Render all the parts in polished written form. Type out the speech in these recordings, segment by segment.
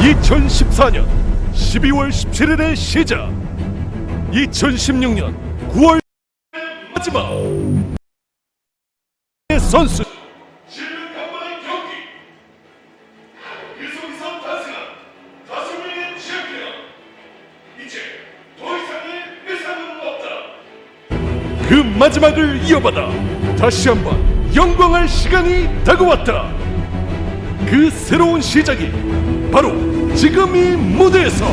2014년 12월 17일의 시작. 2016년 9월 마지막 선수 실력간만의 경기. 계속해서 탄생한 5명의 챔피언. 이제 더 이상의 예상은 없다. 그 마지막을 이어받아 다시 한번 영광할 시간이 다가왔다. 그 새로운 시작이 바로 지금 이 무대에서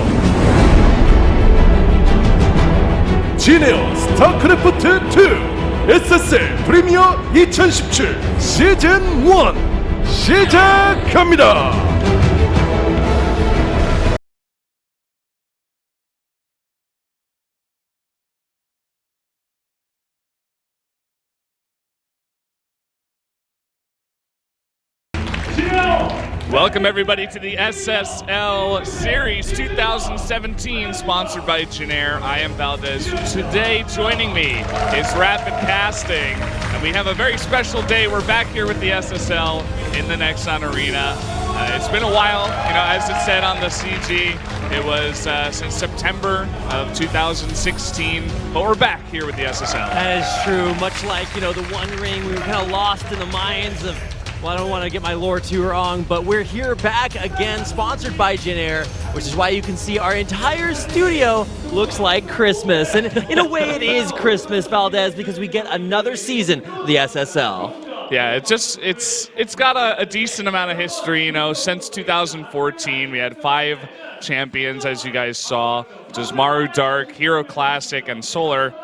진에어 스타크래프트2 SSL 프리미어 2017 시즌 1 시작합니다. Welcome everybody to the SSL Series 2017, sponsored by Janair. I am Valdez. Today joining me is Rapid Casting, and we have a very special day. We're back here with the SSL in the Nexon Arena. It's been a while, you know, as it said on the CG, it was since September of 2016, but we're back here with the SSL. That is true, much like, you know, the One Ring, we were kind of lost in the minds of, well, I don't want to get my lore too wrong, but we're here back again, sponsored by Janair, which is why you can see our entire studio looks like Christmas. And in a way it is Christmas, Valdez, because we get another season of the SSL. Yeah, it's got a decent amount of history, you know. Since 2014, we had 5 champions, as you guys saw, which is Maru Dark, Hero Classic, and Solar.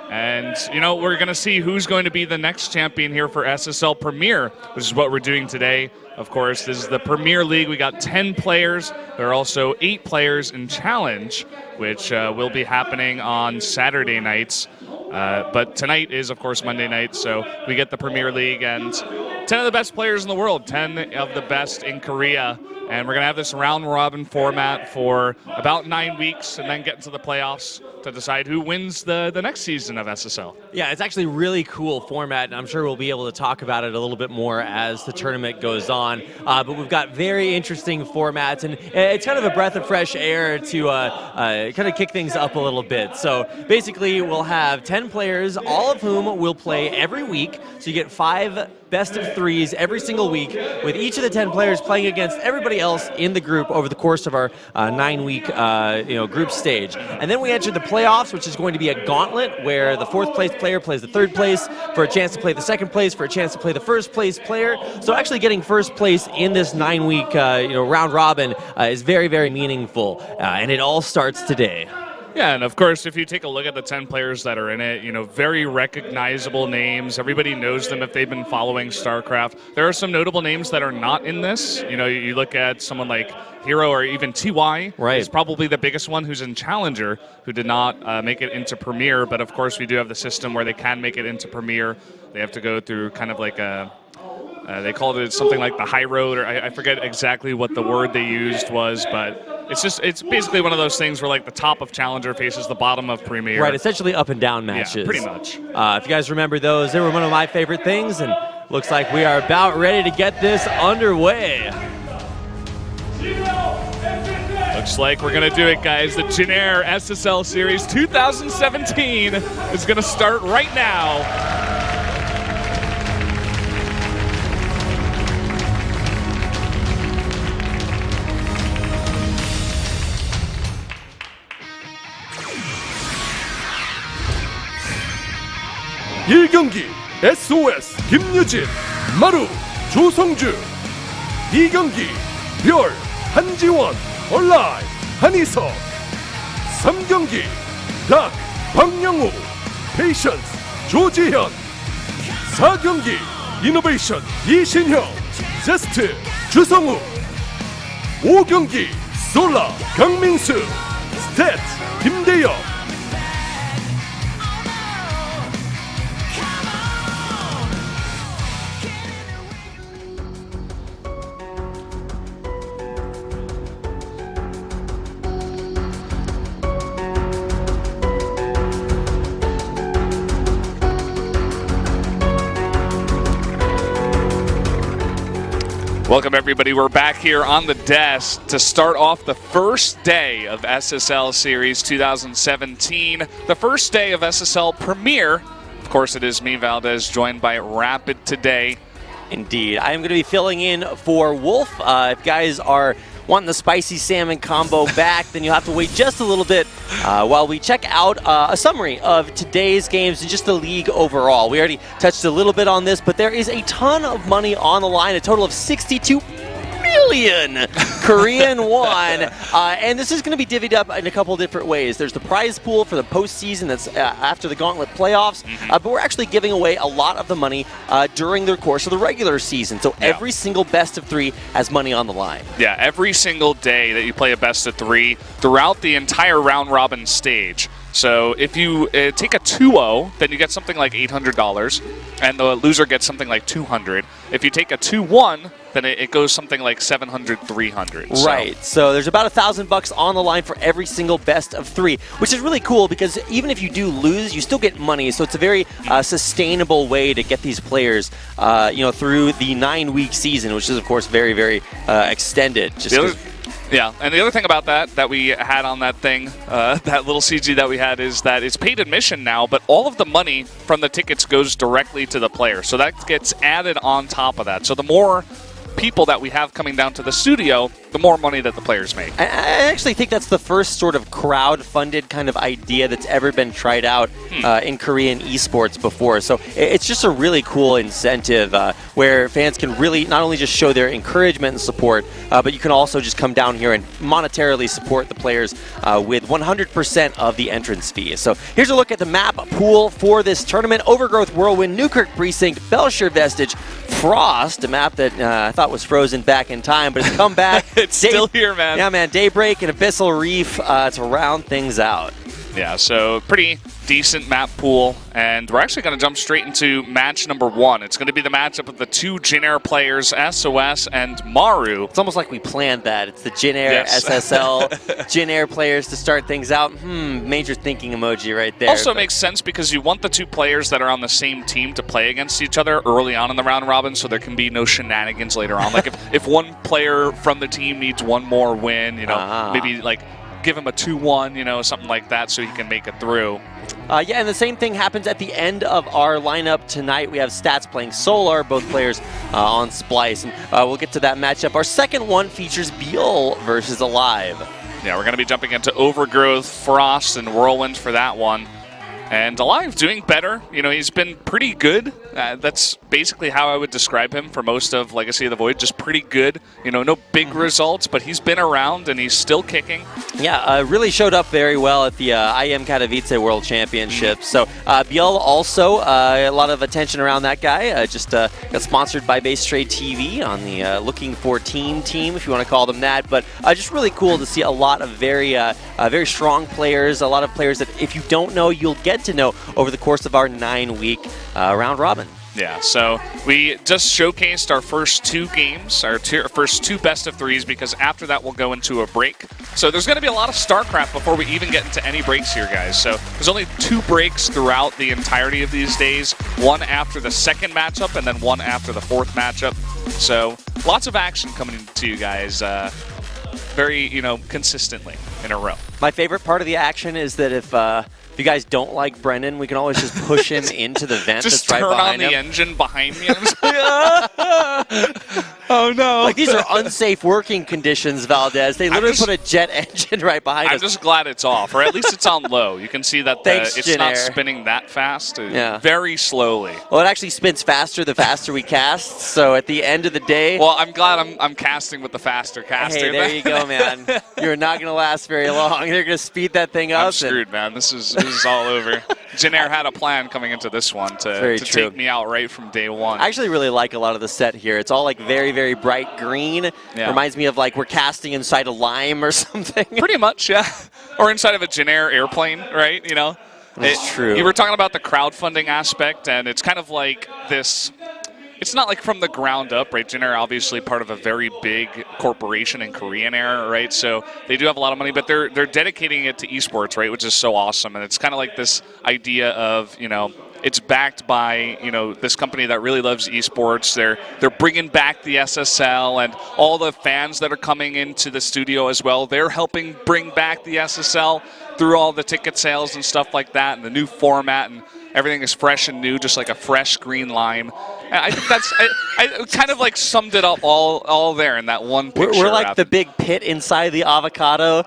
And, you know, we're going to see who's going to be the next champion here for SSL Premier, which is what we're doing today. Of course, this is the Premier League. We got 10 players. There are also 8 players in Challenge, which will be happening on Saturday nights. But tonight is, of course, Monday night, so we get the Premier League and 10 of the best players in the world, 10 of the best in Korea. And we're going to have this round-robin format for about 9 weeks and then get into the playoffs to decide who wins the next season of SSL. Yeah, it's actually a really cool format, and I'm sure we'll be able to talk about it a little bit more as the tournament goes on. But we've got very interesting formats, and it's kind of a breath of fresh air to kind of kick things up a little bit. So basically, we'll have 10 players, all of whom will play every week. So you get 5 best of 3s every single week, with each of the 10 players playing against everybody else in the group over the course of our 9-week group stage. And then we enter the playoffs, which is going to be a gauntlet where the 4th place player plays the 3rd place for a chance to play the 2nd place, for a chance to play the 1st place player. So actually getting 1st place in this 9-week round robin is very, very meaningful, and it all starts today. Yeah, and of course, if you take a look at the 10 players that are in it, you know, very recognizable names. Everybody knows them if they've been following StarCraft. There are some notable names that are not in this. You know, you look at someone like Hero or even TY. Right. Is probably the biggest one who's in Challenger, who did not make it into Premier. But of course, we do have the system where they can make it into Premier. They have to go through kind of like a... they called it something like the high road, or I forget exactly what the word they used was, but it's basically one of those things where like the top of Challenger faces the bottom of Premier. Right, essentially up and down matches. Yeah, pretty much. If you guys remember those, they were one of my favorite things, and looks like we are about ready to get this underway. Looks like we're going to do it, guys. The Janair SSL Series 2017 is going to start right now. 일 경기 SOS 김유진, 마루, 조성주. 2경기 별, 한지원, 얼라이, 한희석. 3경기 닥, 박영우, 페이션스, 조지현. 4경기 이노베이션, 이신형, 제스트, 주성우. 5경기 솔라, 강민수, 스탯, 김대영. Welcome, everybody. We're back here on the desk to start off the first day of SSL Series 2017, the first day of SSL Premier. Of course, it is me, Valdez, joined by Rapid today. Indeed. I am going to be filling in for Wolf. If guys are wanting the spicy salmon combo back, then you'll have to wait just a little bit while we check out a summary of today's games and just the league overall. We already touched a little bit on this, but there is a ton of money on the line, a total of 62 million Korean won, and this is going to be divvied up in a couple different ways. There's the prize pool for the postseason that's after the Gauntlet playoffs, but we're actually giving away a lot of the money during the course of the regular season. So every single best of three has money on the line. Yeah, every single day that you play a best of three throughout the entire round robin stage. So if you take a 2-0, then you get something like $800, and the loser gets something like $200. If you take a 2-1, then it goes something like $700, $300. Right. So there's about $1,000 on the line for every single best of three, which is really cool because even if you do lose, you still get money. So it's a very sustainable way to get these players, through the 9-week season, which is of course very, very extended. Yeah, and the other thing about that we had on that thing, that little CG that we had, is that it's paid admission now, but all of the money from the tickets goes directly to the player. So that gets added on top of that. So the more people that we have coming down to the studio, the more money that the players make. I actually think that's the first sort of crowd-funded kind of idea that's ever been tried out in Korean esports before. So it's just a really cool incentive where fans can really not only just show their encouragement and support, but you can also just come down here and monetarily support the players with 100% of the entrance fee. So here's a look at the map pool for this tournament. Overgrowth, Whirlwind, Newkirk Precinct, Belshire Vestige, Frost, a map that I thought was frozen back in time, but it's come back. It's still here, man. Yeah, man. Daybreak and Abyssal Reef to round things out. Yeah, so pretty decent map pool, and we're actually going to jump straight into match number 1. It's going to be the matchup of the two Jin Air players, SOS and Maru. It's almost like we planned that. It's the Jin Air, SSL, Jin Air players to start things out. Major thinking emoji right there. Also makes sense because you want the two players that are on the same team to play against each other early on in the round robin, so there can be no shenanigans later on. Like if one player from the team needs one more win, maybe like give him a 2-1, something like that, so he can make it through. And the same thing happens at the end of our lineup tonight. We have Stats playing Solar, both players on Splice, and we'll get to that matchup. Our second one features Biol versus Alive. Yeah, we're going to be jumping into Overgrowth, Frost, and Whirlwind for that one. And Alive doing better. He's been pretty good. That's basically how I would describe him for most of Legacy of the Void. Just pretty good. No big results, but he's been around and he's still kicking. Yeah, really showed up very well at the IM Katowice World Championships. So Biel also, a lot of attention around that guy. Just got sponsored by Base Trade TV on the Looking for Team, if you want to call them that. But just really cool to see a lot of very strong players, a lot of players that if you don't know, you'll get to know over the course of our 9-week round robin. Yeah, so we just showcased our first two games, our first two best of threes, because after that we'll go into a break. So there's going to be a lot of StarCraft before we even get into any breaks here, guys. So there's only 2 breaks throughout the entirety of these days, one after the second matchup and then one after the fourth matchup. So lots of action coming to you guys very, consistently in a row. My favorite part of the action is that if you guys don't like Brendan, we can always just push him into the vent just that's right behind him. Just turn on the engine behind me. Oh, no. Like, these are unsafe working conditions, Valdez. They literally put a jet engine right behind us. I'm just glad it's off, or at least it's on low. You can see that it's not spinning that fast. Very slowly. Well, it actually spins faster the faster we cast, so at the end of the day... Well, I'm glad I'm casting with the faster caster. Hey, there you go, man. You're not going to last very long. They're going to speed that thing up. I'm screwed, man. This is all over. Jin Air had a plan coming into this one to take me out right from day one. I actually really like a lot of the set here. It's all like very, very bright green. Yeah. Reminds me of like we're casting inside a lime or something. Pretty much, yeah. Or inside of a Jin Air airplane, right? It's true. You were talking about the crowdfunding aspect, and it's kind of like this... It's not like from the ground up, right? Jin Air obviously part of a very big corporation in Korean Air, right? So they do have a lot of money, but they're dedicating it to esports, right? Which is so awesome. And it's kind of like this idea of, it's backed by, you know, this company that really loves esports. They're bringing back the SSL, and all the fans that are coming into the studio as well. They're helping bring back the SSL through all the ticket sales and stuff like that, and the new format, and everything is fresh and new, just like a fresh green lime. And I think that's I kind of like summed it up all there in that one picture. We're like the big pit inside the avocado.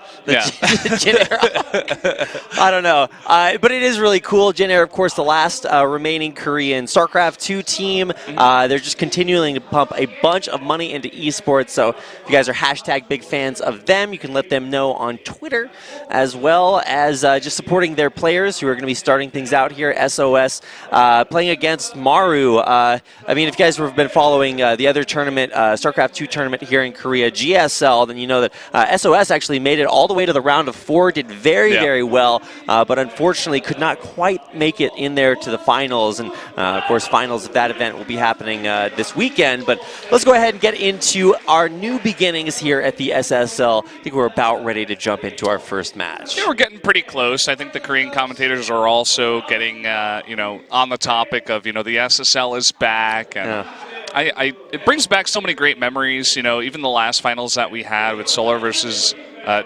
I don't know, but it is really cool. Jin Air, of course, the last remaining Korean StarCraft 2 team. They're just continuing to pump a bunch of money into esports. So if you guys are hashtag big fans of them, you can let them know on Twitter, as well as just supporting their players who are going to be starting things out here. SOS playing against Maru. I mean, if you guys have been following the other tournament, StarCraft 2 tournament here in Korea, GSL, then you know that SOS actually made it all the way to the round of 4, did very well, but unfortunately could not quite make it in there to the finals. And of course, finals of that event will be happening this weekend. But let's go ahead and get into our new beginnings here at the SSL. I think we're about ready to jump into our first match. Yeah, we're getting pretty close. I think the Korean commentators are also getting, you know, on the topic of, you know, the SSL is back. And it brings back so many great memories. You know, even the last finals that we had with Solar versus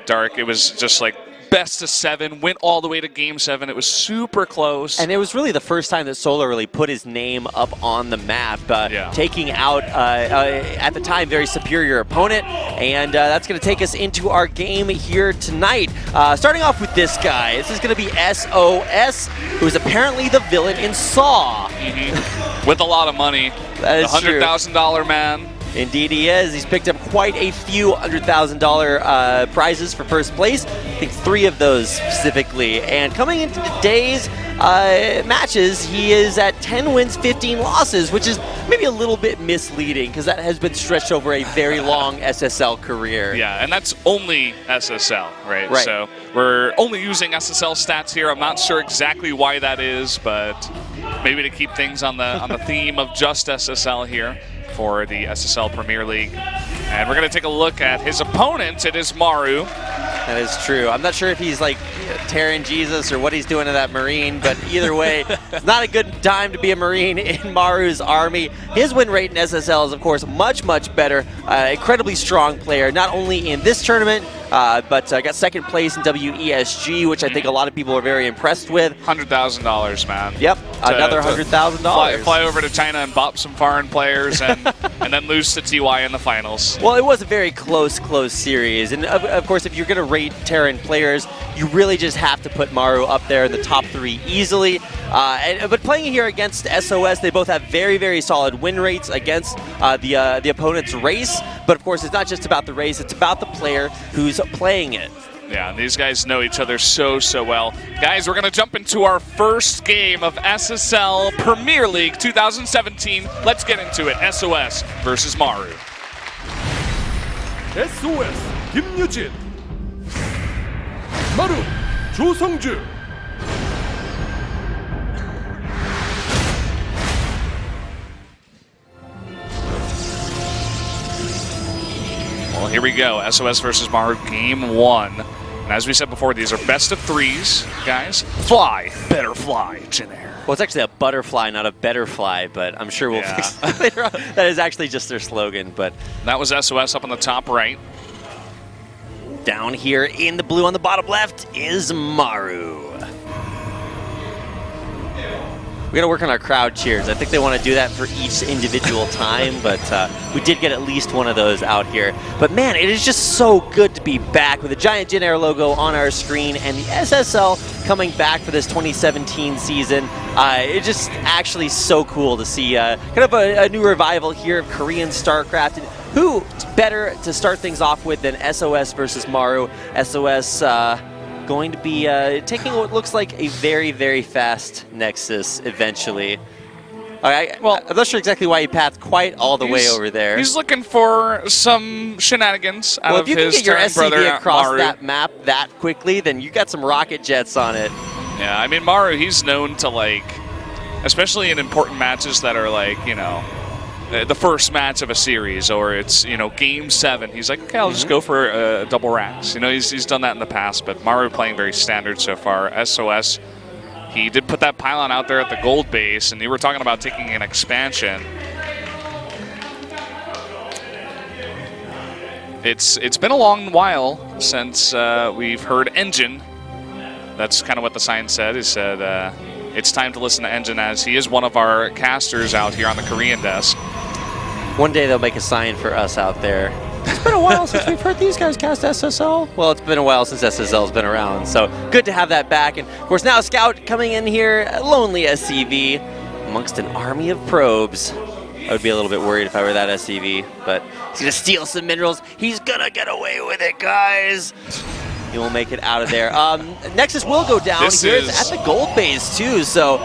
Dark, it was just like best of 7, went all the way to Game 7. It was super close. And it was really the first time that Solar really put his name up on the map, taking out, at the time, very superior opponent. And that's going to take us into our game here tonight. Starting off with this guy. This is going to be SOS, who is apparently the villain in Saw. With a lot of money. That is the $100,000 man. Indeed he is. He's picked up quite a few $100,000 prizes for first place. I think 3 of those specifically. And coming into today's matches, he is at 10 wins, 15 losses, which is maybe a little bit misleading because that has been stretched over a very long SSL career. Yeah, and that's only SSL, right? So we're only using SSL stats here. I'm not sure exactly why that is, but maybe to keep things on the theme of just SSL here for the SSL Premier League. And we're going to take a look at his opponent. It is Maru. That is true. I'm not sure if he's like Terran Jesus or what he's doing to that Marine, but either way, it's not a good time to be a Marine in Maru's army. His win rate in SSL is, of course, much better. Incredibly strong player, not only in this tournament, but got second place in WESG, which I think a lot of people are very impressed with. $100,000, man. Yep, another $100,000. Fly over to China and bop some foreign players and then lose to TY in the finals. Well, it was a very close series. And of course, if you're going to rate Terran players, you really just have to put Maru up there in the top 3 easily. But playing here against SOS, they both have very solid win rates against the opponent's race. But of course, it's not just about the race, it's about the player who's playing it. Yeah, and these guys know each other so well. Guys, we're going to jump into our first game of SSL Premier League 2017. Let's get into it. SOS versus Maru. SOS 김유진, 마루 조성주. Well, here we go. SOS versus Maru, game 1. And as we said before, these are best of 3s, guys. Fly, better fly, Jin Air. Well, it's actually a butterfly, not a better fly, but I'm sure we'll fix that later on. That is actually just their slogan. But that was SOS up on the top right. Down here in the blue on the bottom left is Maru. We got to work on our crowd cheers. I think they want to do that for each individual time, but we did get at least one of those out here. But man, it is just so good to be back with the giant Jin Air logo on our screen and the SSL coming back for this 2017 season. It's just actually so cool to see kind of a new revival here of Korean StarCraft. And who better to start things off with than SOS versus Maru? SOS going to be taking what looks like a very fast Nexus eventually. Well, I'm not sure exactly why he pathed quite all the way over there. He's looking for some shenanigans out of his if you can get your SCV across Maru. that map that quickly, then you got some rocket jets on it. Yeah, I mean, Maru, he's known to, like, especially in important matches that are like, you know, the first match of a series, or it's, you know, game 7. He's like, okay, I'll just go for double racks. You know, he's done that in the past, but Maru playing very standard so far. SOS He did put that pylon out there at the gold base, and you were talking about taking an expansion. It's been a long while since we've heard Engine. That's kind of what the sign said. It said it's time to listen to Engine, as he is one of our casters out here on the Korean desk. One day they'll make a sign for us out there. It's been a while since we've heard these guys cast SSL. Well, it's been a while since SSL's been around, so good to have that back. And of course, now Scout coming in here, a lonely SCV amongst an army of probes. I would be a little bit worried if I were that SCV, but he's gonna steal some minerals. He's gonna get away with it, guys. He will make it out of there. Nexus will go down. It's at the gold base too, so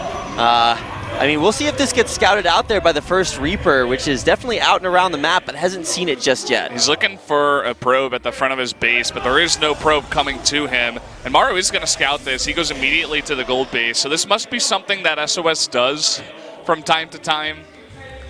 I mean, we'll see if this gets scouted out there by the first Reaper, which is definitely out and around the map, but hasn't seen it just yet. He's looking for a probe at the front of his base, but there is no probe coming to him. And Maru is going to scout this. He goes immediately to the gold base. So this must be something that SOS does from time to time,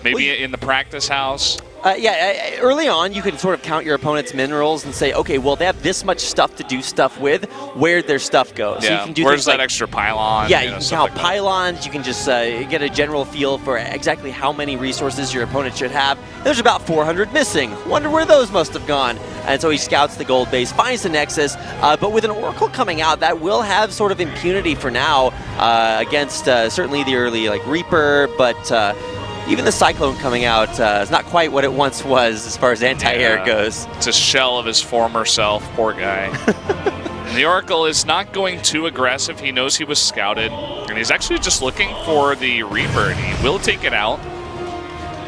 maybe in the practice house. Yeah, early on, you can sort of count your opponent's minerals and say, okay, well, they have this much stuff to do stuff with. Where'd their stuff go? So yeah, you can do where's that like, extra pylon? Yeah, you can count like pylons. You can just get a general feel for exactly how many resources your opponent should have. There's about 400 missing. Wonder where those must have gone. And so he scouts the gold base, finds the Nexus, but with an Oracle coming out, that will have sort of impunity for now against certainly the early Reaper, but even the Cyclone coming out is not quite what it once was as far as anti-air goes. It's a shell of his former self, poor guy. The Oracle is not going too aggressive. He knows he was scouted, and he's actually just looking for the Reaper, and he will take it out.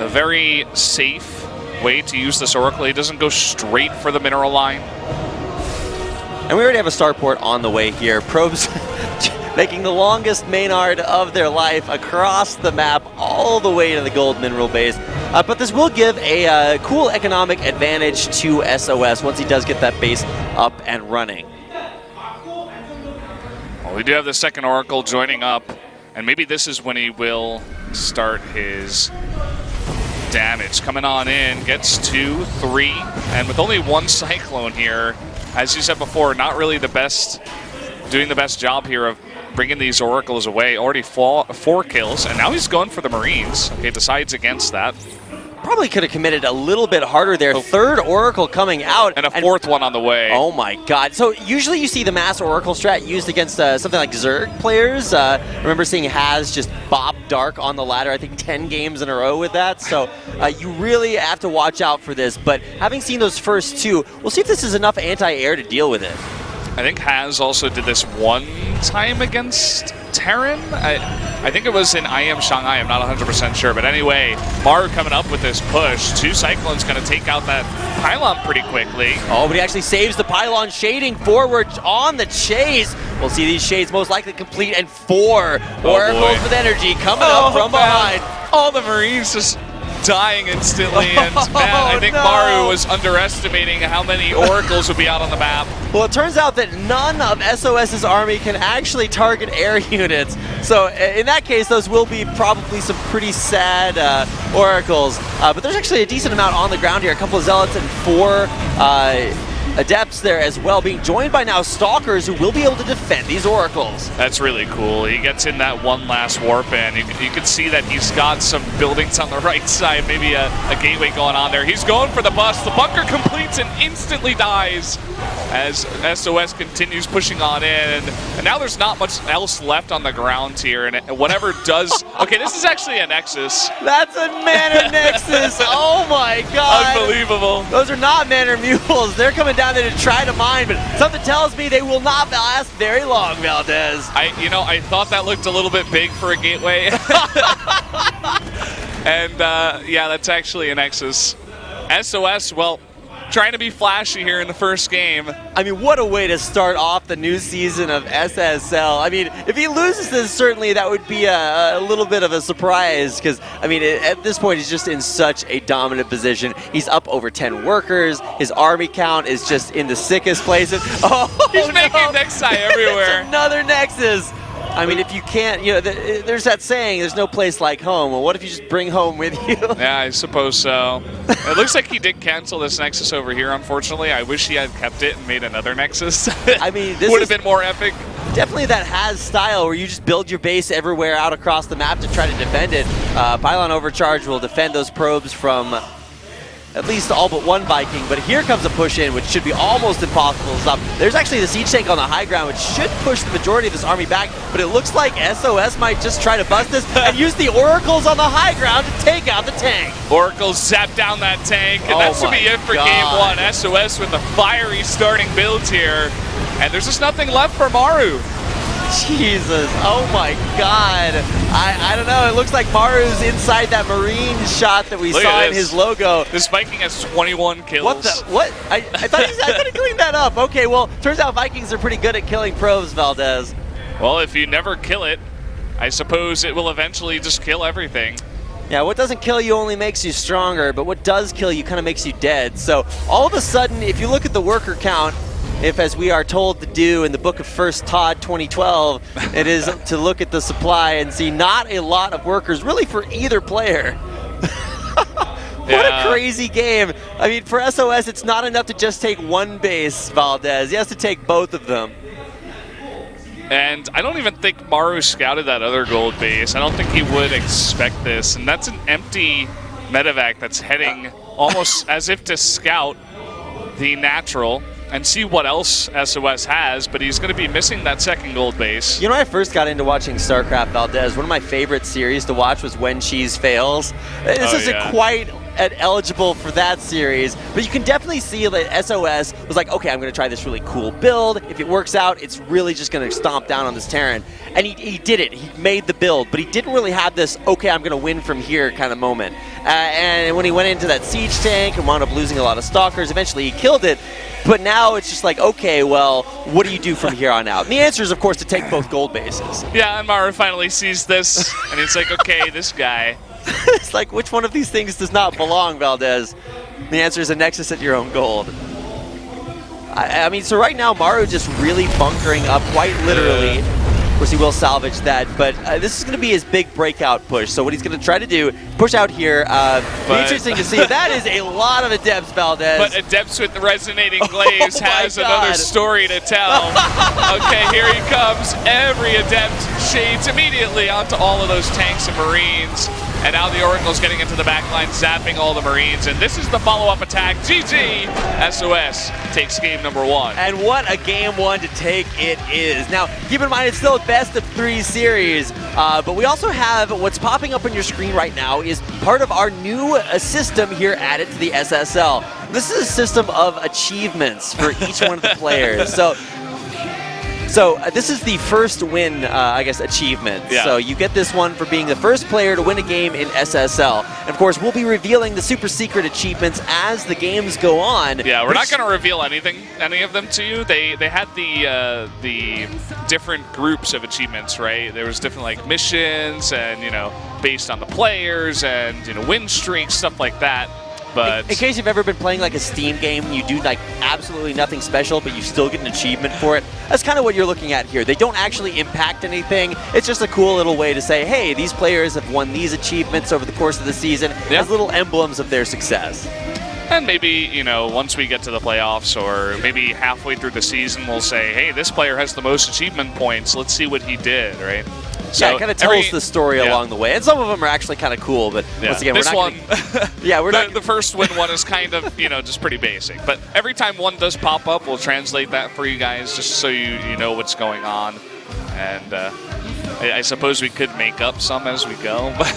A very safe way to use this Oracle. He doesn't go straight for the mineral line. And we already have a starport on the way here. Probes making the longest Maynard of their life across the map all the way to the gold mineral base. But this will give a cool economic advantage to SOS once he does get that base up and running. Well, we do have the second Oracle joining up, and maybe this is when he will start his damage. Coming on in, gets 2, 3, and with only one Cyclone here, as you said before, not really the best, doing the best job here of bringing these Oracles away. Already 4 kills, and now he's going for the Marines. Okay, decides against that. Probably could have committed a little bit harder there. Third Oracle coming out. And a fourth one on the way. Oh my god. So usually you see the mass Oracle strat used against something like Zerg players. Remember seeing Haz just bop Dark on the ladder, I think 10 games in a row with that. So you really have to watch out for this. But having seen those first 2, we'll see if this is enough anti-air to deal with it. I think Haz also did this one time against Terran. I think it was in I Am Shanghai. I'm not 100% sure. But anyway, Maru coming up with this push. 2 Cyclones going to take out that pylon pretty quickly. Oh, but he actually saves the pylon, shading forward on the chase. We'll see these shades most likely complete, and 4 Oracles with energy coming up from behind. All the Marines just dying instantly, and man, I think Maru was underestimating how many Oracles would be out on the map. Well, it turns out that none of SOS's army can actually target air units. So in that case, those will be probably some pretty sad Oracles. But there's actually a decent amount on the ground here. A couple of Zealots and 4 Adepts there as well, being joined by now Stalkers who will be able to defend these Oracles. That's really cool. He gets in that one last warp in. You can see that he's got some buildings on the right side, maybe a gateway going on there. He's going for the bust. The bunker completes and instantly dies as SOS continues pushing on in. And now there's not much else left on the ground here. And whatever does... Okay, this is actually a Nexus. That's a Manor Nexus. Oh my god. Unbelievable. Those are not Manor Mules. They're coming down there to try to mine, but something tells me they will not last very long, Valdez. I thought that looked a little bit big for a gateway. And yeah, that's actually a Nexus. SOS, well, trying to be flashy here in the first game. I mean, what a way to start off the new season of SSL. I mean, if he loses this, certainly that would be a little bit of a surprise because, I mean, at this point, he's just in such a dominant position. He's up over 10 workers. His army count is just in the sickest places. Oh, he's making Nexi everywhere. It's another Nexus. I mean, if you can't, you know, there's that saying, there's no place like home. Well, what if you just bring home with you? Yeah, I suppose so. It looks like he did cancel this Nexus over here, unfortunately. I wish he had kept it and made another Nexus. I mean, this would have been more epic. definitely that has style where you just build your base everywhere out across the map to try to defend it. Pylon Overcharge will defend those probes from at least all but one Viking, but here comes a push in, which should be almost impossible to stop. There's actually the siege tank on the high ground, which should push the majority of this army back, but it looks like SOS might just try to bust this and use the oracles on the high ground to take out the tank. Oracles zap down that tank, and that should be it for game one. SOS with a fiery starting build here, and there's just nothing left for Maru. Jesus, oh my God. I don't know, it looks like Maru's inside that Marine shot that we saw in his logo. This Viking has 21 kills. What? I thought he cleaned that up. Okay, well, turns out Vikings are pretty good at killing probes, Valdez. Well, if you never kill it, I suppose it will eventually just kill everything. Yeah, what doesn't kill you only makes you stronger, but what does kill you kind of makes you dead. So all of a sudden, if you look at the worker count, if, as we are told to do in the book of 1st Todd 2012, it is to look at the supply and see not a lot of workers really for either player. What a crazy game. I mean, for SOS, it's not enough to just take one base, Valdez. He has to take both of them. And I don't even think Maru scouted that other gold base. I don't think he would expect this. And that's an empty medevac that's heading almost as if to scout the natural and see what else SOS has, but he's going to be missing that second gold base. You know, when I first got into watching StarCraft, Valdez, one of my favorite series to watch was When Cheese Fails. This isn't quite eligible for that series, but you can definitely see that SOS was like, okay, I'm going to try this really cool build. If it works out, it's really just going to stomp down on this Terran. And he did it. He made the build, but he didn't really have this, okay, I'm going to win from here kind of moment. And when he went into that siege tank and wound up losing a lot of stalkers, eventually he killed it. But now it's just like, okay, well, what do you do from here on out? And the answer is, of course, to take both gold bases. Yeah, and Maru finally sees this, and he's like, okay, this guy. It's like, which one of these things does not belong, Valdez? The answer is a Nexus at your own gold. I mean, so right now, Maru just really bunkering up, quite literally. Of course, he will salvage that, but this is going to be his big breakout push. So what he's going to try to do, push out here. Be interesting to see. That is a lot of Adepts, Valdez. But Adepts with the resonating glaives has another story to tell. Okay, here he comes. Every Adept shades immediately onto all of those tanks and Marines. And now the Oracle's getting into the back line, zapping all the Marines. And this is the follow-up attack. GG! SOS takes game number one. And what a game one to take it is. Now, keep in mind, it's still a best-of-3 series. But we also have what's popping up on your screen right now is part of our new system here added to the SSL. This is a system of achievements for each one of the players. So this is the first win, I guess, achievement. Yeah. So you get this one for being the first player to win a game in SSL. And of course, we'll be revealing the super secret achievements as the games go on. Yeah, we're not going to reveal any of them to you. They had the different groups of achievements, right? There was different like missions and, you know, based on the players and, you know, win streaks, stuff like that. But in case you've ever been playing like a Steam game and you do like absolutely nothing special, but you still get an achievement for it, that's kind of what you're looking at here. They don't actually impact anything. It's just a cool little way to say, hey, these players have won these achievements over the course of the season as little emblems of their success. And maybe, you know, once we get to the playoffs or maybe halfway through the season, we'll say, hey, this player has the most achievement points. Let's see what he did, right? So it kind of tells the story along the way. And some of them are actually kind of cool, but once again, we're not the first win one is kind of, you know, just pretty basic. But every time one does pop up, we'll translate that for you guys just so you know what's going on. And I suppose we could make up some as we go, but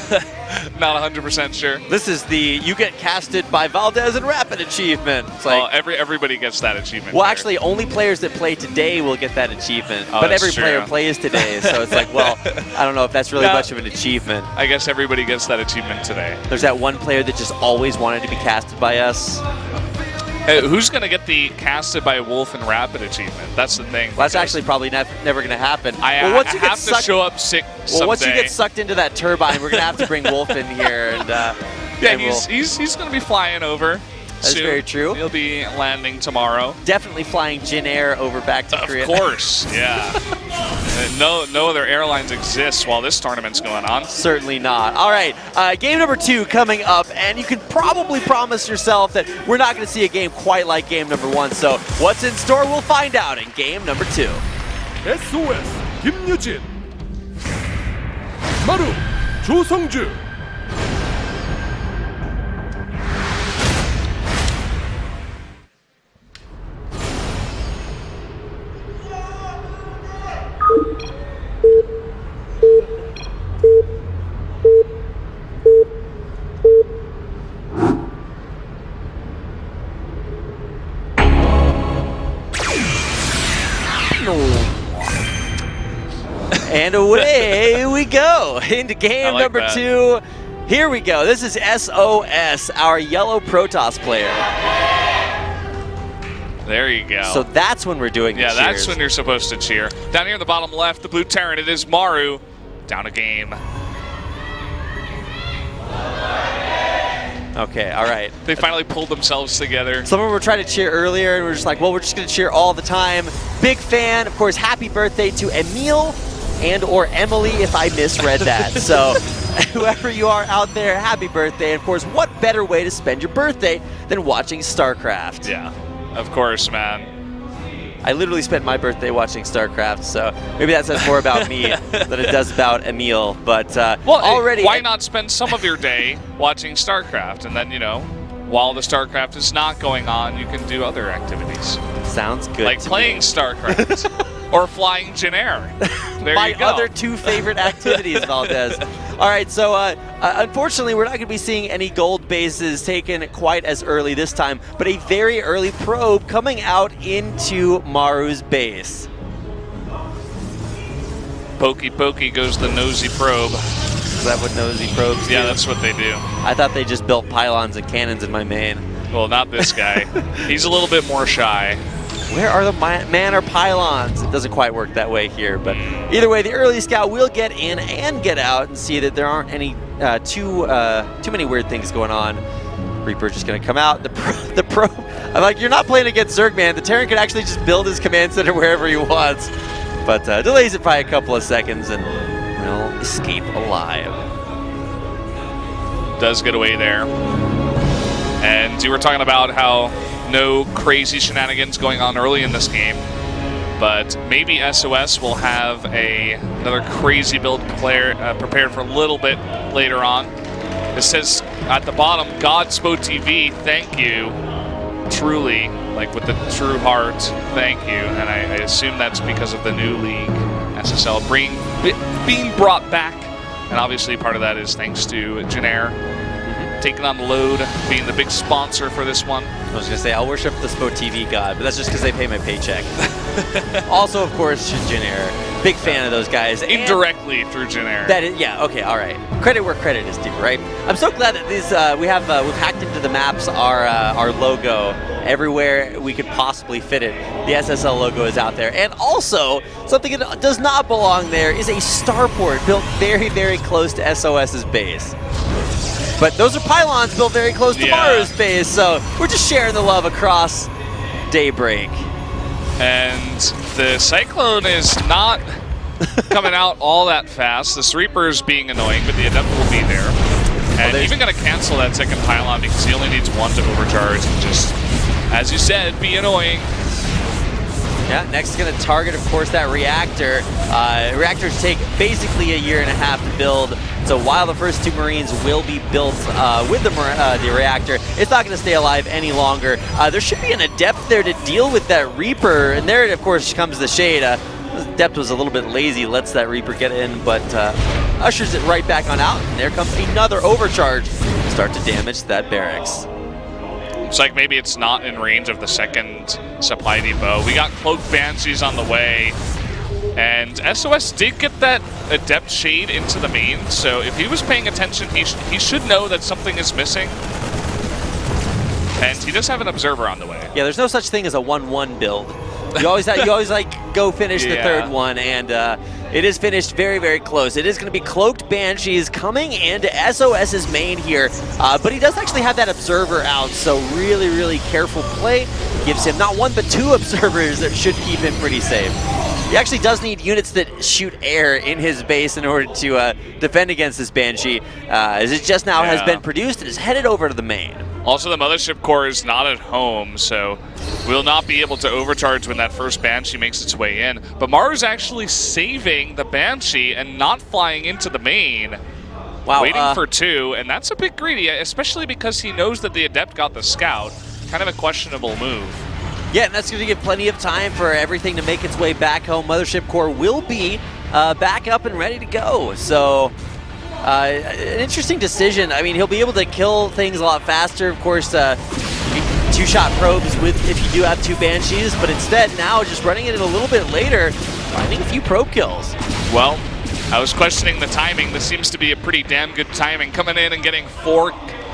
not 100% sure. This is the you get casted by Valdez and Rapid achievement. It's like, everybody gets that achievement. Well, actually, only players that play today will get that achievement, but every player plays today, so it's like, well, I don't know if that's really much of an achievement. I guess everybody gets that achievement today. There's that one player that just always wanted to be casted by us. Who's going to get the casted by Wolf and Rapid achievement? That's the thing. Well, that's actually probably never going to happen. Once you have to show up sick someday. Well, once you get sucked into that turbine, we're going to have to bring Wolf in here. And yeah, he's going to be flying over. That's very true. He'll be landing tomorrow. Definitely flying Jin Air over back to Korea. Of course, yeah. No other airlines exist while this tournament's going on. Certainly not. All right, game number 2 coming up, and you can probably promise yourself that we're not going to see a game quite like game number 1. So what's in store, we'll find out in game number 2. SOS 김유진, 마루 조성주, And away we go into game like number that. 2. Here we go. This is SOS, our yellow Protoss player. There you go. So that's when we're doing the yeah, that's cheers. when you're supposed to cheer. Down here in the bottom left, the blue Terran, it is Maru. Down a game. Okay, all right. They finally pulled themselves together. Someone were trying to cheer earlier, and we're just like, well, we're just going to cheer all the time. Big fan. Of course, happy birthday to Emil and or Emily, if I misread that. So whoever you are out there, happy birthday. And of course, what better way to spend your birthday than watching StarCraft? Yeah, of course, man. I literally spent my birthday watching StarCraft, so maybe that says more about me than it does about Emil. But already, why not spend some of your day watching StarCraft, and then, you know, while the StarCraft is not going on, you can do other activities. Sounds good. Like to playing me. StarCraft or flying Jin Air. There My you go. other 2 favorite activities, Valdez. All right, so unfortunately, we're not going to be seeing any gold bases taken quite as early this time, but a very early probe coming out into Maru's base. Pokey pokey goes the nosy probe. Is that what nosy probes do? Yeah, that's what they do. I thought they just built pylons and cannons in my main. Well, not this guy. He's a little bit more shy. Where are the manor pylons? It doesn't quite work that way here, but either way, the early scout will get in and get out and see that there aren't any too many weird things going on. Reaper's just going to come out. The pro. I'm like, you're not playing against Zerg, man. The Terran can actually just build his command center wherever he wants, but delays it by a couple of seconds and will escape alive. Does get away there. And you were talking about how no crazy shenanigans going on early in this game, but maybe SOS will have another crazy build prepared for a little bit later on. It says at the bottom, Godspo TV, thank you, truly, like with the true heart, thank you. And I assume that's because of the new league, SSL, being brought back. And obviously part of that is thanks to Jin Air taking on the load, being the big sponsor for this one. I was going to say, I'll worship the SPO TV god, but that's just because they pay my paycheck. Also, of course, Jin Air. Big fan of those guys. And Indirectly through Jin Air. that is, yeah, okay, all right. Credit where credit is due, right? I'm so glad that these we've hacked into the maps our logo everywhere we could possibly fit it. The SSL logo is out there, and also something that does not belong there is a starport built very, very close to SOS's base. But those are pylons built very close to Maru's base, so we're just sharing the love across Daybreak. And the Cyclone is not coming out all that fast. The Reaper's being annoying, but the Adept will be there. And even going to cancel that second pylon because he only needs one to overcharge and just, as you said, be annoying. Yeah, next is going to target, of course, that reactor. Reactors take basically a year and a half to build, so while the first 2 Marines will be built with the reactor, it's not going to stay alive any longer. There should be an Adept there to deal with that Reaper, and there, of course, comes the Shade. Adept was a little bit lazy, lets that Reaper get in, but ushers it right back on out, and there comes another overcharge to start to damage that barracks. Looks like maybe it's not in range of the second supply depot. We got Cloaked Banshees on the way, and SOS did get that Adept Shade into the main, so if he was paying attention, he should know that something is missing. And he does have an Observer on the way. Yeah, there's no such thing as a 1-1 build. You always like go finish the third one, and it is finished very, very close. It is going to be Cloaked Banshees coming into SOS's main here, but he does actually have that Observer out, so really, really careful play. Gives him not 1 but 2 Observers that should keep him pretty safe. He actually does need units that shoot air in his base in order to defend against this Banshee, as it just now has been produced and is headed over to the main. Also, the Mothership Core is not at home, so will not be able to overcharge when that first Banshee makes its way in. But Maru's actually saving the Banshee and not flying into the main. Wow, waiting for 2, and that's a bit greedy, especially because he knows that the Adept got the Scout. Kind of a questionable move. Yeah, and that's going to give plenty of time for everything to make its way back home. Mothership Core will be back up and ready to go. So, an interesting decision. I mean, he'll be able to kill things a lot faster. Of course, two-shot probes if you do have 2 Banshees, but instead now just running it a little bit later, finding a few probe kills. Well, I was questioning the timing. This seems to be a pretty damn good timing. Coming in and getting 4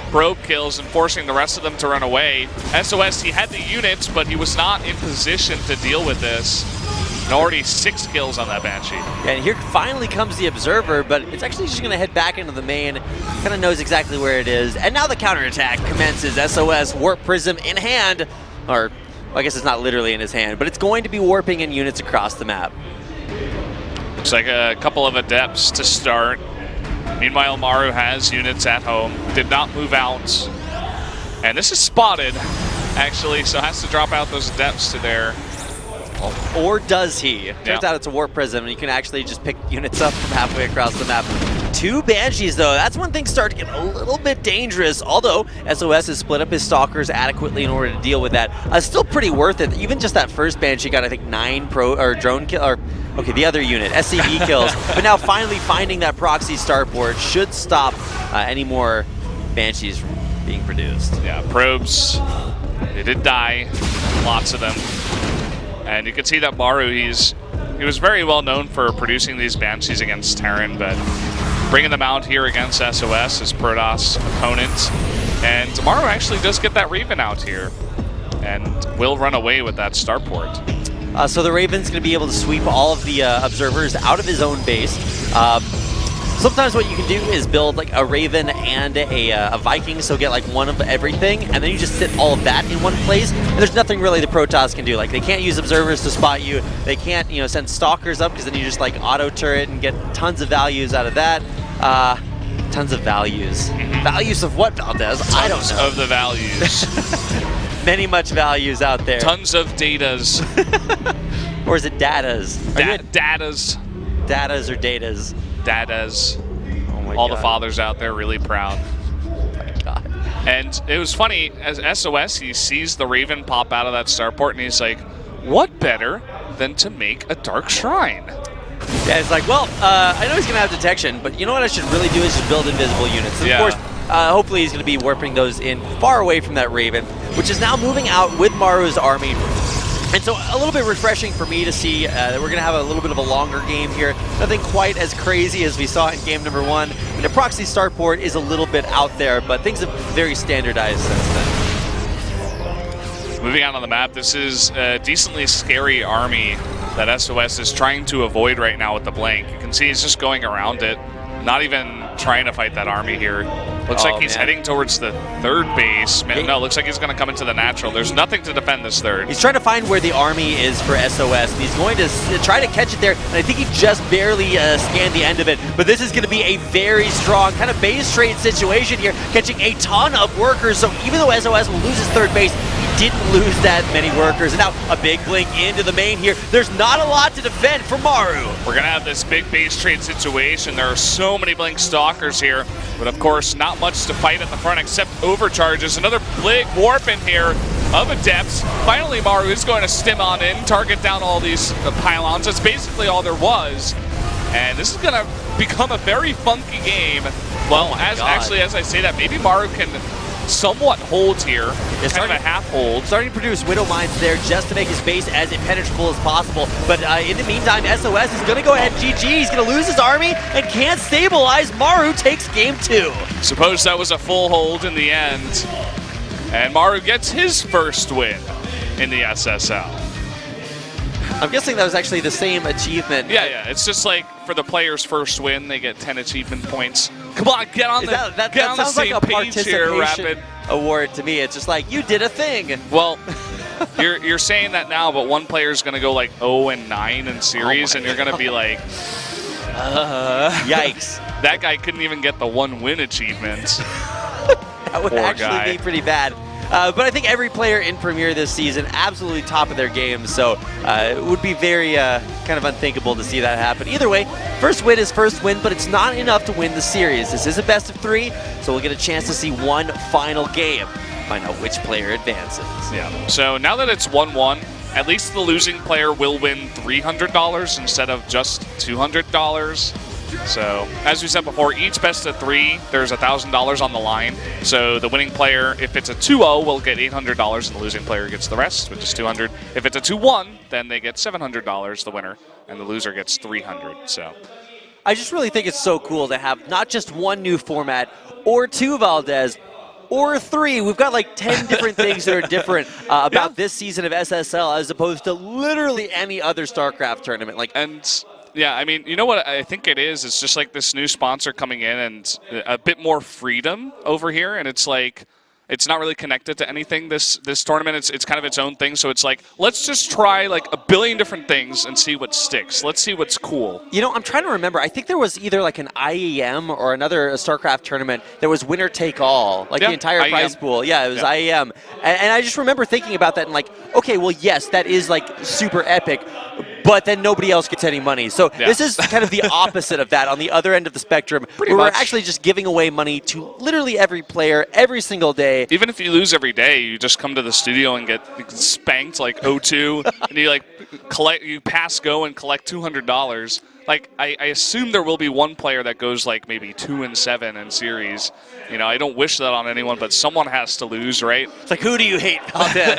probe kills and forcing the rest of them to run away. SOS, he had the units, but he was not in position to deal with this. And already 6 kills on that Banshee. Yeah, and here finally comes the Observer, but it's actually just going to head back into the main. Kind of knows exactly where it is. And now the counterattack commences. SOS, Warp Prism in hand. Or, well, I guess it's not literally in his hand, but it's going to be warping in units across the map. Looks like a couple of Adepts to start. Meanwhile, Maru has units at home. Did not move out. And this is spotted, actually, so has to drop out those Adepts to there. Or does he? Turns Yeah. out it's a Warp Prism, and you can actually just pick units up from halfway across the map. 2 Banshees, though. That's when things start to get a little bit dangerous, although SOS has split up his Stalkers adequately in order to deal with that. Still pretty worth it. Even just that first Banshee got, I think, 9 drone kill, or okay, the other unit, SCV kills. But now finally finding that proxy starport should stop any more Banshees from being produced. Yeah, probes, they did die, lots of them. And you can see that Maru, he was very well known for producing these Banshees against Terran, but bringing them out here against SOS, his Protoss opponent. And Maru actually does get that Raven out here and will run away with that starport. So the Raven's going to be able to sweep all of the Observers out of his own base. Sometimes what you can do is build like a Raven and a Viking, so get like one of everything, and then you just sit all of that in one place, and there's nothing really the Protoss can do. Like, they can't use Observers to spot you, they can't, send Stalkers up, because then you just like auto turret and get tons of values out of that. Tons of values. Values of what, Valdez? I don't know. Tons of the values. Many much values out there. Tons of datas. Or is it datas? Datas. Datas or datas? Datas. Oh my All God. the fathers out there really proud. Oh my God. And it was funny, as SOS, he sees the Raven pop out of that starport, and he's like, what better than to make a Dark Shrine? Yeah, it's like, well, I know he's going to have detection, but you know what I should really do is just build invisible units. And Yeah. of course, hopefully he's going to be warping those in far away from that Raven, which is now moving out with Maru's army. And so a little bit refreshing for me to see that we're going to have a little bit of a longer game here. Nothing quite as crazy as we saw in game number 1. And the proxy starport is a little bit out there, but things have very standardized since then. Moving out on the map, this is a decently scary army that SOS is trying to avoid right now with the blank. You can see he's just going around it, not even trying to fight that army here. Looks like he's heading towards the 3rd base. No, looks like he's going to come into the natural. There's nothing to defend this 3rd. He's trying to find where the army is for SOS, and he's going to try to catch it there, and I think he just barely scanned the end of it. But this is going to be a very strong kind of base trade situation here, catching a ton of workers. So even though SOS will lose his 3rd base, he didn't lose that many workers. And now a big blink into the main here. There's not a lot to defend for Maru. We're going to have this big base trade situation. There are so many blink stalkers here, but of course not much to fight at the front except overcharges. Another big warp in here of Adepts. Finally, Maru is going to stim on in, target down all these pylons. That's basically all there was. And this is going to become a very funky game. Well, as I say that, maybe Maru can somewhat hold here. It's kind of a half hold. Starting to produce Widow Mines there just to make his base as impenetrable as possible. But in the meantime, SOS is going to go ahead and GG. He's going to lose his army and can't stabilize. Maru takes game 2. Suppose that was a full hold in the end. And Maru gets his first win in the SSL. I'm guessing that was actually the same achievement. Yeah. It's just like for the player's first win, they get 10 achievement points. Come on, get on that get on the sounds same like a page here, participation Rapid. award to me. It's just like, you did a thing. Well, you're saying that now, but one player's going to go like 0-9 in series, and you're going to be like, Yikes. that guy couldn't even get the 1 win achievement. That would Poor actually guy. be pretty bad. But I think every player in Premier this season absolutely top of their game, so it would be very kind of unthinkable to see that happen. Either way, first win is first win, but it's not enough to win the series. This is a best of 3, so we'll get a chance to see one final game. Find out which player advances. Yeah. So now that it's 1-1, at least the losing player will win $300 instead of just $200. So, as we said before, each best of 3, there's $1,000 on the line. So the winning player, if it's a 2-0, will get $800, and the losing player gets the rest, which is $200. If it's a 2-1, then they get $700, the winner, and the loser gets $300. So, I just really think it's so cool to have not just one new format or 2 Valdez, or 3. We've got like 10 different things that are different about this season of SSL as opposed to literally any other StarCraft tournament. Yeah, I mean, you know what I think it is? It's just like this new sponsor coming in and a bit more freedom over here, and it's like it's not really connected to anything this tournament. It's kind of its own thing, so it's like, let's just try like a billion different things and see what sticks. Let's see what's cool. You know, I'm trying to remember. I think there was either like an IEM or another StarCraft tournament that was winner take all, like the entire IEM. prize pool. Yeah, it was IEM. And I just remember thinking about that and like, okay, well, yes, that is like super epic, but then nobody else gets any money. So this is kind of the opposite of that on the other end of the spectrum. Pretty where much. We're actually just giving away money to literally every player every single day. Even if you lose every day, you just come to the studio and get spanked like 0-2, and you like you pass go and collect $200. Like I assume there will be one player that goes like maybe 2-7 in series. You know, I don't wish that on anyone, but someone has to lose, right? It's like, who do you hate out there?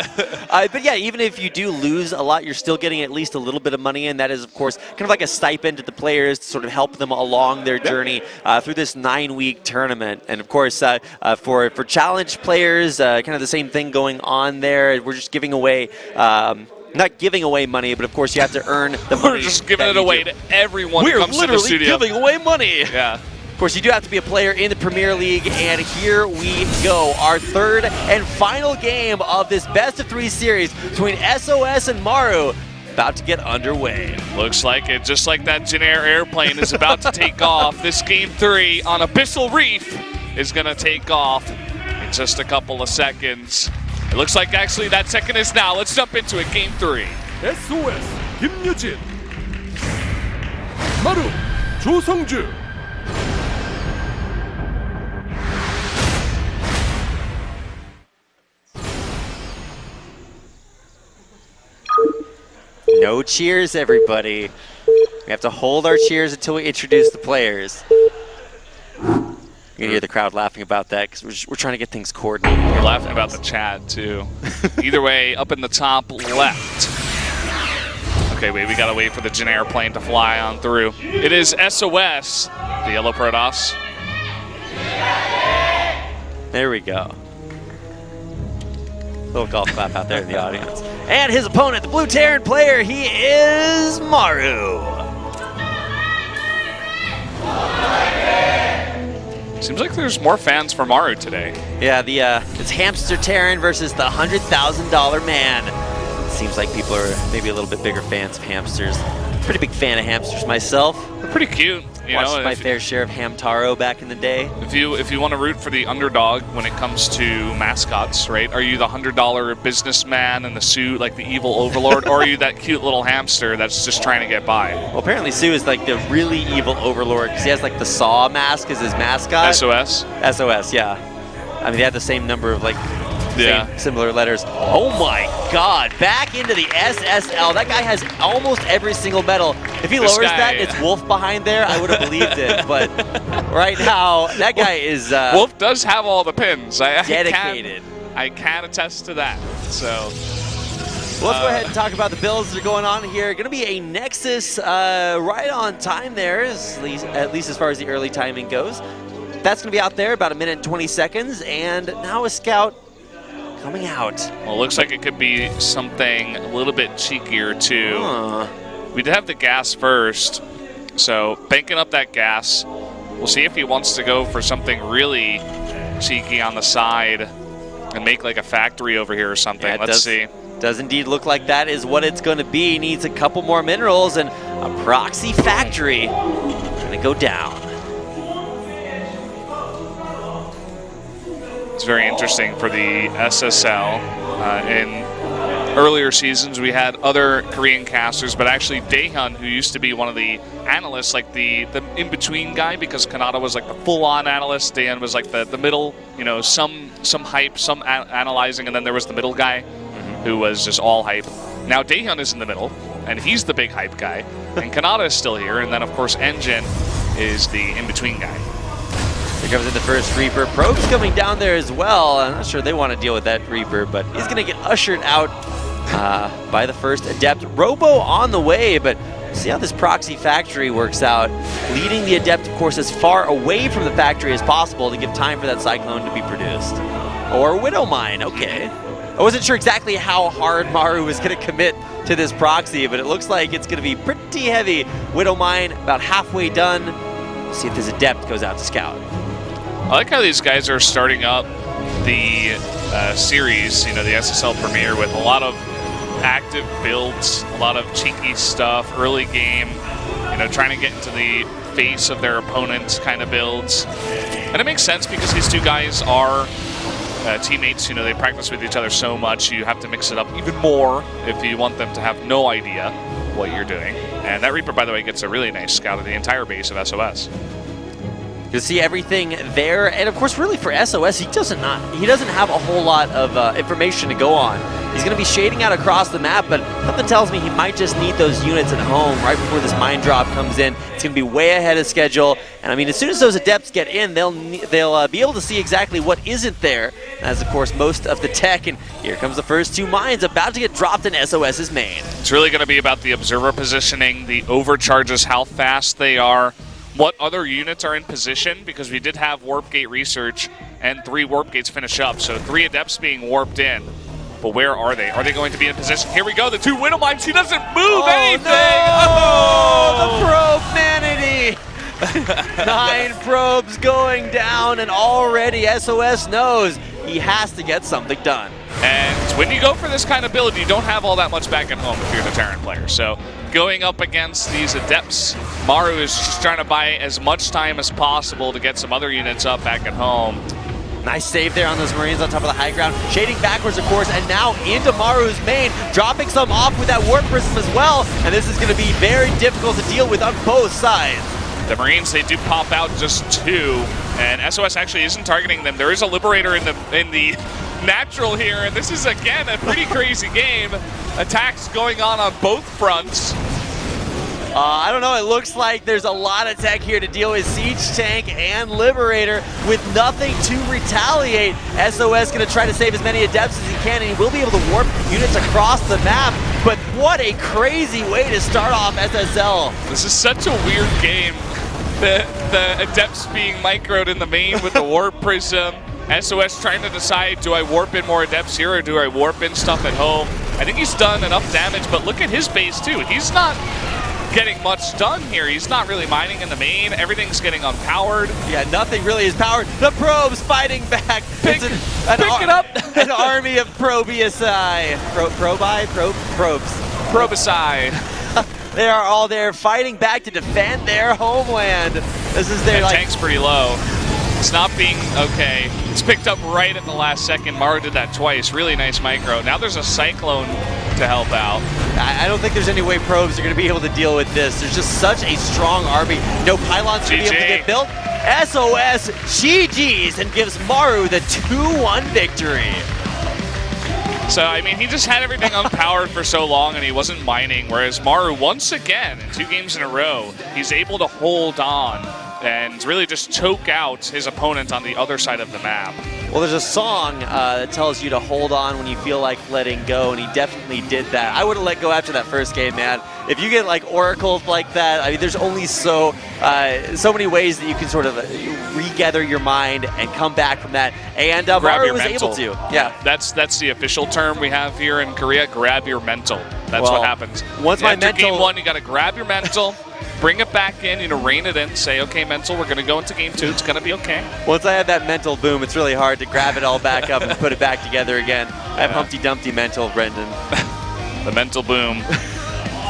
But yeah, even if you do lose a lot, you're still getting at least a little bit of money, and that is, of course, kind of like a stipend to the players to sort of help them along their journey through this 9-week tournament. And of course, for challenge players, kind of the same thing going on there. We're just giving away. Not giving away money, but of course you have to earn the money. We're just giving it away to everyone who comes to the studio. We're literally giving away money. Yeah. Of course, you do have to be a player in the Premier League, and here we go. Our third and final game of this best-of-3 series between SOS and Maru about to get underway. Looks like it, just like that Jin Air airplane is about to take off. This Game 3 on Abyssal Reef is going to take off in just a couple of seconds. It looks like actually that second is now. Let's jump into it. Game 3. SOS 김유진, 마루 조성주. No cheers, everybody. We have to hold our cheers until we introduce the players. You can hear the crowd laughing about that because we're trying to get things coordinated. We're laughing about the chat, too. Either way, up in the top left. Okay, wait, we got to wait for the Jin airplane to fly on through. It is SOS, the Yellow Protoss. There we go. Little golf clap out there in the audience. And his opponent, the Blue Terran player, he is Maru. Seems like there's more fans for Maru today. Yeah, it's Hamster Terran versus the $100,000 man. Seems like people are maybe a little bit bigger fans of hamsters. Pretty big fan of hamsters myself. They're pretty cute. You Watched know, my fair share of Hamtaro back in the day. If you want to root for the underdog when it comes to mascots, right? Are you the $100 businessman in the suit, like the evil overlord, or are you that cute little hamster that's just trying to get by? Well, apparently Sue is like the really evil overlord because he has like the Saw mask as his mascot. SOS? SOS, yeah. I mean, they have the same number of like similar letters. Oh my God! Back into the SSL. That guy has almost every single medal. If he lowers that, it's Wolf behind there. I would have believed it. But right now, that guy is Wolf does have all the pins. dedicated. I can attest to that. So. Well, let's go ahead and talk about the builds that are going on here. Going to be a Nexus right on time there, at least as far as the early timing goes. That's going to be out there about 1 minute and 20 seconds. And now a Scout coming out. Well, it looks like it could be something a little bit cheekier, too. We did have the gas first, so banking up that gas. We'll see if he wants to go for something really cheeky on the side and make like a factory over here or something. Yeah, Let's see. Does indeed look like that is what it's going to be. Needs a couple more minerals and a proxy factory. Going to go down. It's very interesting for the SSL. In earlier seasons, we had other Korean casters, but actually Daehyun, who used to be one of the analysts, like the in-between guy, because Kanata was like the full-on analyst, Daehyun was like the middle, you know, some hype, some analyzing, and then there was the middle guy who was just all hype. Now Daehyun is in the middle, and he's the big hype guy, and Kanata is still here, and then of course Engine is the in-between guy. Here comes in the first Reaper. Probe's coming down there as well. I'm not sure they want to deal with that Reaper, but he's going to get ushered out by the first Adept. Robo on the way, but see how this proxy factory works out. Leading the Adept, of course, as far away from the factory as possible to give time for that Cyclone to be produced. Or Widow Mine, okay. I wasn't sure exactly how hard Maru was going to commit to this proxy, but it looks like it's going to be pretty heavy. Widow Mine about halfway done. See if this Adept goes out to scout. I like how these guys are starting up the series, you know, the SSL Premier, with a lot of active builds, a lot of cheeky stuff, early game, you know, trying to get into the face of their opponents kind of builds. And it makes sense because these two guys are teammates, you know, they practice with each other so much, you have to mix it up even more if you want them to have no idea what you're doing. And that Reaper, by the way, gets a really nice scout of the entire base of SOS. You'll see everything there, and of course, really for SOS, he doesn't have a whole lot of information to go on. He's going to be shading out across the map, but something tells me he might just need those units at home right before this mine drop comes in. It's going to be way ahead of schedule, and I mean, as soon as those Adepts get in, they'll be able to see exactly what isn't there, as of course most of the tech. And here comes the first two mines about to get dropped in SOS's main. It's really going to be about the observer positioning, the overcharges, how fast they are, what other units are in position, because we did have Warp Gate research and 3 Warp Gates finish up, so 3 Adepts being warped in. But where are they? Are they going to be in position? Here we go, the 2 Widow Mines. He doesn't move anything! No! The probe manatee! 9 probes going down, and already SOS knows he has to get something done. And when you go for this kind of build, you don't have all that much back at home if you're the Terran player. So going up against these Adepts, Maru is just trying to buy as much time as possible to get some other units up back at home. Nice save there on those Marines on top of the high ground. Shading backwards, of course, and now into Maru's main, dropping some off with that Warp Prism as well. And this is going to be very difficult to deal with on both sides. The Marines, they do pop out just 2, and SOS actually isn't targeting them. There is a Liberator in the natural here, and this is, again, a pretty crazy game. Attacks going on both fronts. I don't know, it looks like there's a lot of tech here to deal with Siege Tank and Liberator with nothing to retaliate. SOS going to try to save as many Adepts as he can, and he will be able to warp units across the map. But what a crazy way to start off SSL. This is such a weird game. The Adepts being microed in the main with the Warp Prism. SOS trying to decide, do I warp in more Adepts here or do I warp in stuff at home? I think he's done enough damage, but look at his base too. He's not getting much done here. He's not really mining in the main. Everything's getting unpowered. Yeah, nothing really is powered. The probes fighting back. Pick it up. An army of probiasi. Probes. Probicide. They are all there fighting back to defend their homeland. This is their tank's pretty low. It's not being okay. It's picked up right at the last second. Maru did that twice. Really nice micro. Now there's a Cyclone to help out. I don't think there's any way probes are going to be able to deal with this. There's just such a strong army. No pylons going to be able to get built. SOS GG's and gives Maru the 2-1 victory. So, I mean, he just had everything unpowered for so long and he wasn't mining, whereas Maru, once again, in 2 games in a row, he's able to hold on and really just choke out his opponent on the other side of the map. Well, there's a song that tells you to hold on when you feel like letting go, and he definitely did that. I would have let go after that first game, man. If you get like oracled like that, I mean, there's only so many ways that you can sort of regather your mind and come back from that. And Maru was able to. Yeah, that's the official term we have here in Korea. Grab your mental. That's what happens. Once my mental, game 1, you got to grab your mental. Bring it back in, rein it in, say, okay, mental, we're going to go into game 2. It's going to be okay. Once I have that mental boom, it's really hard to grab it all back up and put it back together again. I have Humpty Dumpty mental, Brendan. The mental boom.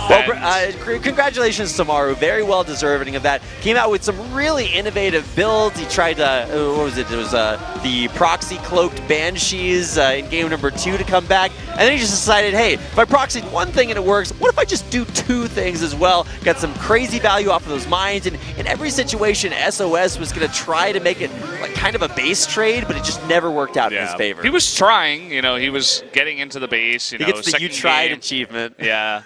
Well, And- congratulations to Maru. Very well deserving of that. Came out with some really innovative builds. He tried to, what was it? It was the proxy cloaked banshees in game number 2 to come back. And then he just decided, hey, if I proxied one thing and it works, what if I just do 2 things as well? Got some crazy value off of those mines. And in every situation, SOS was going to try to make it like kind of a base trade, but it just never worked out in his favor. He was trying, he was getting into the base, He gets the "you tried" achievement. Yeah.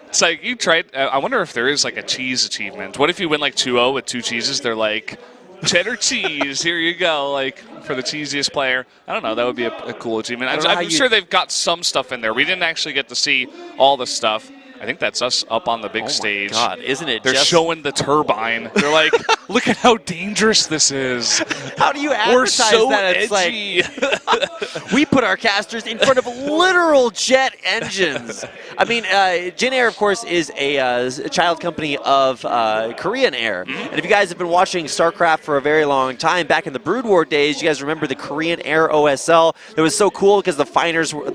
It's like, you tried. I wonder if there is like a cheese achievement. What if you win like 2-0 with 2 cheeses? They're like, cheddar cheese, here you go, like for the cheesiest player. I don't know. That would be a cool achievement. I'm sure they've got some stuff in there. We didn't actually get to see all the stuff. I think that's us up on the big stage. Oh my God, isn't it? They're showing the turbine. They're like, look at how dangerous this is. How do you advertise We're so that? It's edgy. like we put our casters in front of literal jet engines. I mean, Jin Air, of course, is a child company of Korean Air. And if you guys have been watching StarCraft for a very long time, back in the Brood War days, you guys remember the Korean Air OSL. That was so cool because the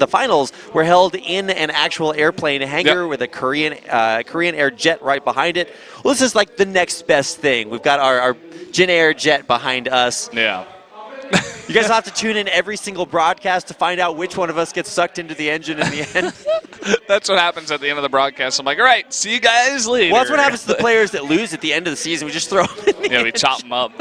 finals were held in an actual airplane hangar with a Korean Air jet right behind it. Well, this is like the next best thing. We've got our Jin Air jet behind us. Yeah. You guys will have to tune in every single broadcast to find out which one of us gets sucked into the engine in the end. That's what happens at the end of the broadcast. I'm like, all right, see you guys later. Well, that's what happens to the players that lose at the end of the season. We just throw them in the we engine. chop them up.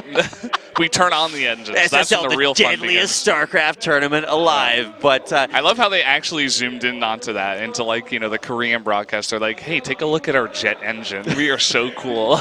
We turn on the engines. That's SSL, when the real fun begins. deadliest StarCraft tournament alive. But I love how they actually zoomed in onto that, into like, the Korean broadcast. They're like, hey, take a look at our jet engine. We are so cool.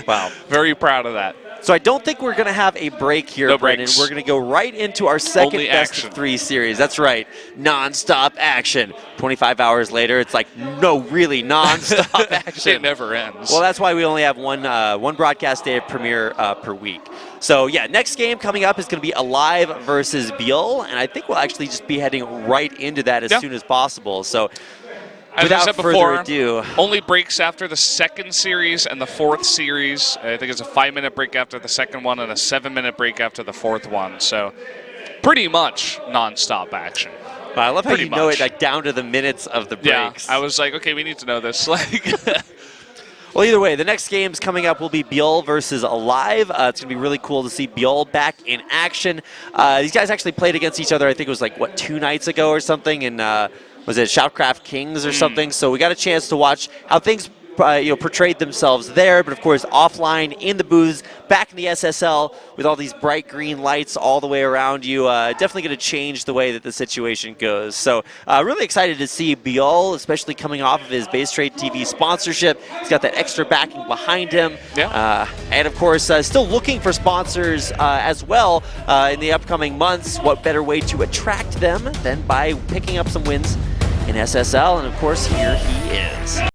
Wow. Very proud of that. So I don't think we're going to have a break here, No Brendan. breaks. We're going to go right into our second Only best action. of 3 series. That's right. Non-stop action. 25 hours later, it's like, no, really, non-stop action. It never ends. Well, that's why we only have one broadcast day of premiere per week. So, yeah, next game coming up is going to be Alive versus Biel, and I think we'll actually just be heading right into that as soon as possible. So, as I said without further before, ado, only breaks after the second series and the 4th series. I think it's a 5-minute break after the second one and a 7-minute break after the 4th one. So, pretty much non-stop action. I love how Pretty you know it much. like down to the minutes of the breaks. Yeah, I was like, okay, we need to know this. Like, Well, either way, the next games coming up will be Biel versus Alive. It's going to be really cool to see Biel back in action. These guys actually played against each other, I think it was like, 2 nights ago or something, in, was it Shoutcraft Kings or something? So we got a chance to watch how things portrayed themselves there, but of course offline in the booths, back in the SSL with all these bright green lights all the way around you. Definitely going to change the way that the situation goes. So really excited to see Biel, especially coming off of his Base Trade TV sponsorship. He's got that extra backing behind him. Yeah. And of course, still looking for sponsors as well in the upcoming months. What better way to attract them than by picking up some wins in SSL? And of course, here he is.